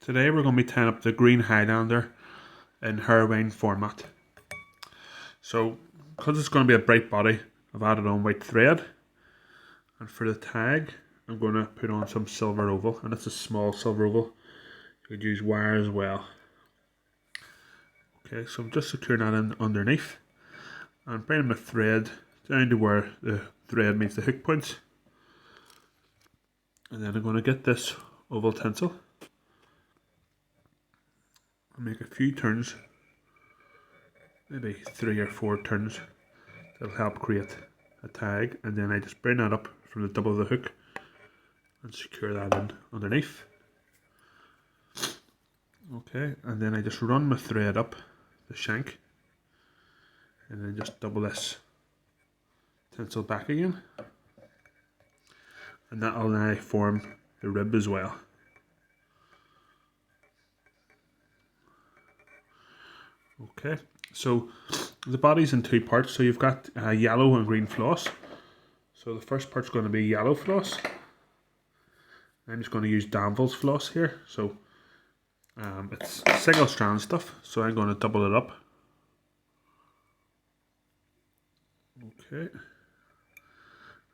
Today we're going to be tying up the green highlander in hairwine format. So, because it's going to be a bright body, I've added on white thread, and for the tag I'm going to put on some silver oval, and it's a small silver oval. You could use wire as well. Okay, so I'm just securing that in underneath and bringing my thread down to where the thread meets the hook points, and then I'm going to get this oval tinsel and make a few turns, maybe 3 or 4 turns, that'll help create a tag, and then I just bring that up from the double of the hook and secure that in underneath. Okay, and then I just run my thread up the shank and then just double this tinsel back again, and that will now form the rib as well. Okay, so the body's in 2 parts, so you've got yellow and green floss. So the first part's going to be yellow floss. I'm just going to use Danville's floss here, so it's single strand stuff, so I'm going to double it up. Okay,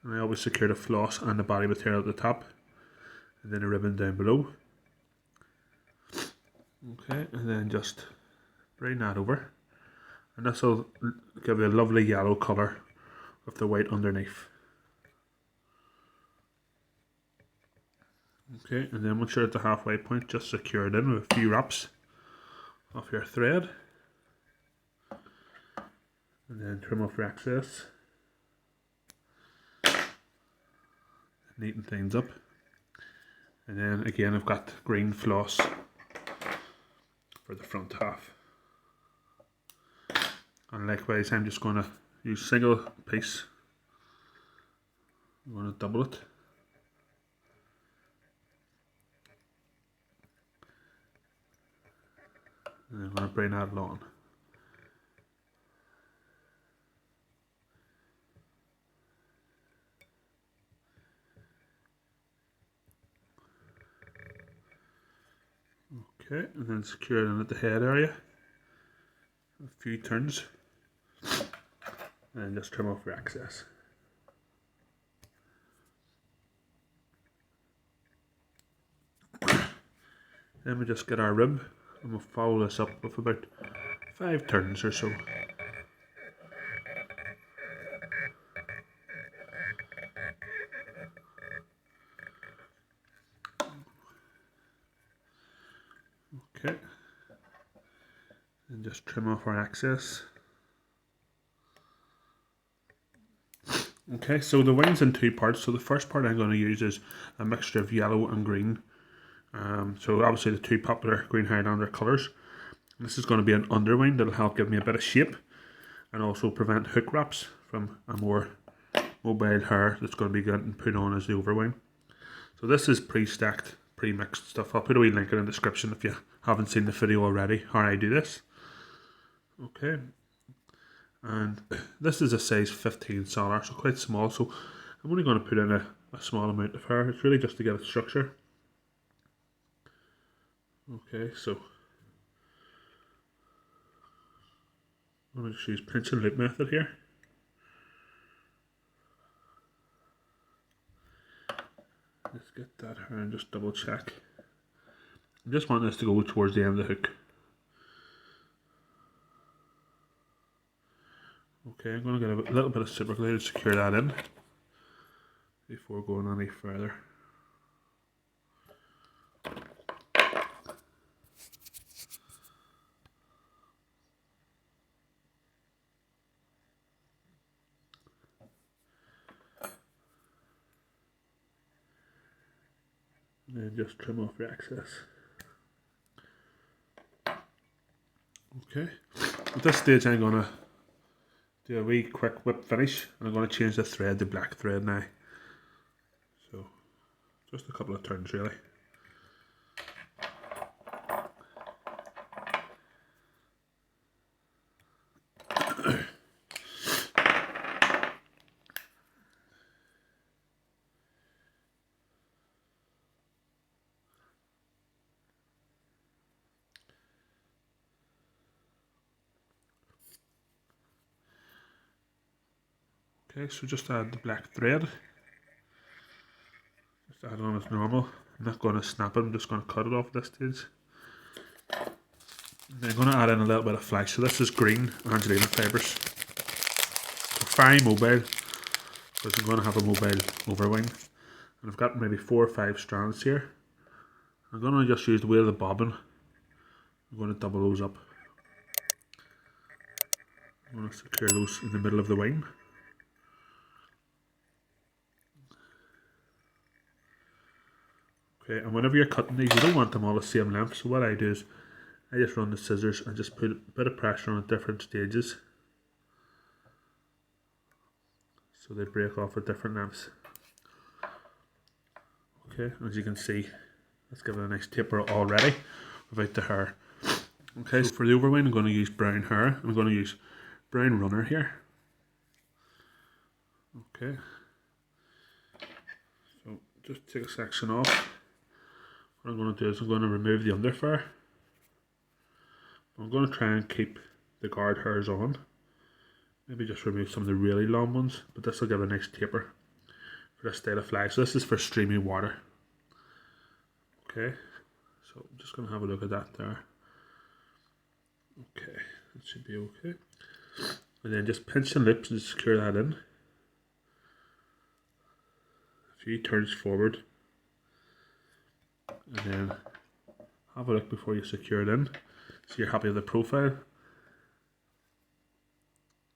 and I always secure the floss and the body material at the top, and then a ribbon down below. Okay, and then just bring that over, and this will give you a lovely yellow colour with the white underneath. Okay, and then once you're at the halfway point, just secure it in with a few wraps of your thread, and then trim off your excess, neaten things up. And then again I've got green floss for the front half, and likewise I'm just going to use single piece. I'm going to double it, and I'm going to bring that along. Okay, and then secure it in at the head area, a few turns, and just trim off your excess. Then we just get our rib, and we'll follow this up with about 5 turns or so. Okay, and just trim off our excess. Okay, so the wing's in 2 parts. So the first part I'm going to use is a mixture of yellow and green. So obviously the 2 popular green highlander colours. This is going to be an underwing that'll help give me a bit of shape and also prevent hook wraps from a more mobile hair that's going to be getting put on as the overwing. So this is pre-stacked, pre-mixed stuff. I'll put a wee link in the description if you haven't seen the video already, how I do this. Okay, and this is a size 15 solar, so quite small, so I'm only going to put in a small amount of hair. It's really just to get a structure. Okay, so I'm going to just use pinch and loop method here. Let's get that hair and just double check. I just want this to go towards the end of the hook. Okay, I'm going to get a little bit of super glue to secure that in before going any further. And then just trim off your excess. Okay, at this stage I'm going to do a wee quick whip finish, and I'm going to change the thread to black thread now. So just a couple of turns really. Okay, so just add the black thread. Just add it on as normal. I'm not going to snap it, I'm just going to cut it off at this stage. And then I'm going to add in a little bit of flash. So this is green Angelina fibres. So very mobile, because I'm going to have a mobile overwing. And I've got maybe 4 or 5 strands here. I'm going to just use the weight of the bobbin. I'm going to double those up. I'm going to secure those in the middle of the wing. Okay, and whenever you're cutting these, you don't want them all the same length. So what I do is, I just run the scissors and just put a bit of pressure on at different stages. So they break off at different lengths. Okay, as you can see, let's give it a nice taper already without the hair. Okay, so for the overwing I'm going to use brown hair. I'm going to use brown runner here. Okay, so just take a section off. What I'm going to do is I'm going to remove the under fur. I'm going to try and keep the guard hairs on. Maybe just remove some of the really long ones, but this will give a nice taper for this style of flag. So this is for streamy water. Okay, so I'm just going to have a look at that there. Okay, that should be okay. And then just pinch the lips and secure that in. A few turns forward. And then have a look before you secure it in, so you're happy with the profile.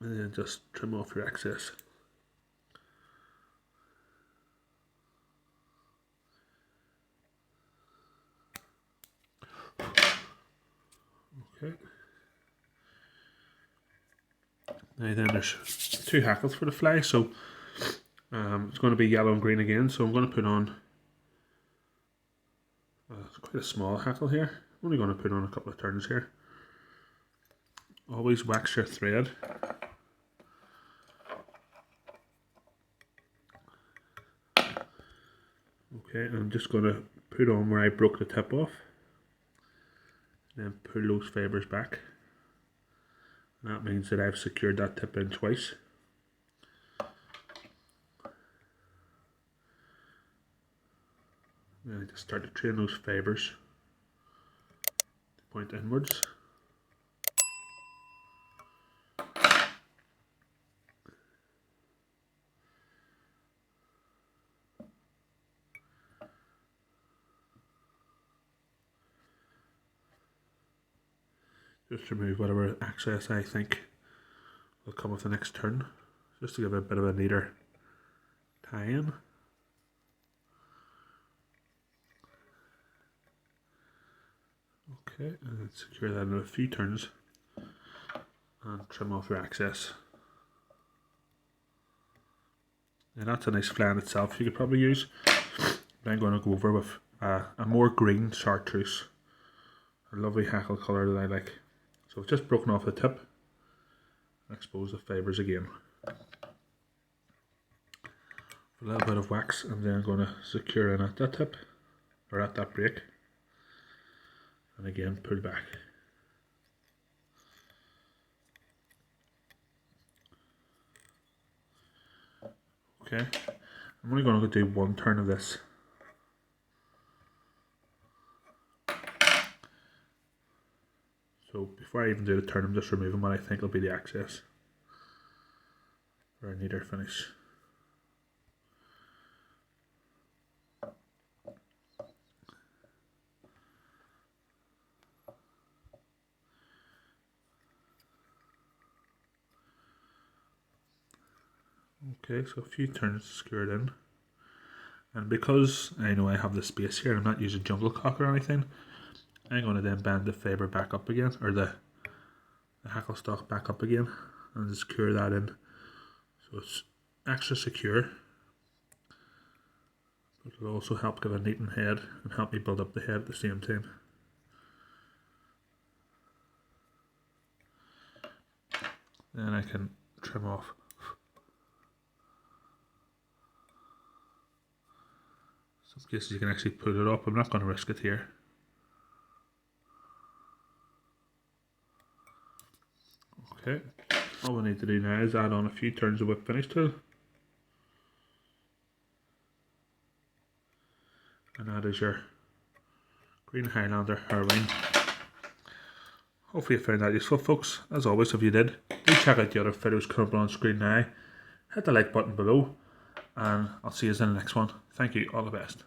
And then just trim off your excess. Okay. Now then there's 2 hackles for the fly, so it's going to be yellow and green again, so I'm going to put on it's quite a small hackle here. I'm only going to put on a couple of turns here. Always wax your thread. Okay, and I'm just going to put on where I broke the tip off, and then pull those fibres back. And that means that I've secured that tip in twice. And I just start to train those fibres to point inwards. Just remove whatever excess I think will come with the next turn, just to give it a bit of a neater tie-in. Okay, and then secure that in a few turns and trim off your excess. And that's a nice flan itself you could probably use. But I'm going to go over with a more green chartreuse, a lovely hackle colour that I like. So I've just broken off the tip and expose the fibres again. A little bit of wax, and then I'm going to secure in at that tip, or at that break, and again pull back. Okay, I'm only going to do 1 turn of this. So before I even do the turn, I'm just removing what I think will be the excess for a neater finish. Okay, so a few turns secured in. And because I know I have the space here, I'm not using jungle cock or anything, I'm going to then bend the fibre back up again, or the hackle stock back up again, and secure that in. So it's extra secure, but it'll also help give a neatened head and help me build up the head at the same time. Then I can trim off some cases. You can actually put it up. I'm not going to risk it here. Okay, All we need to do now is add on a few turns of whip finish tool. And that is your green highlander hair wing. Hopefully you found that useful, folks. As always, if you did, do check out the other videos coming up on screen now. Hit the like button below, and I'll see you in the next one. Thank you, all the best.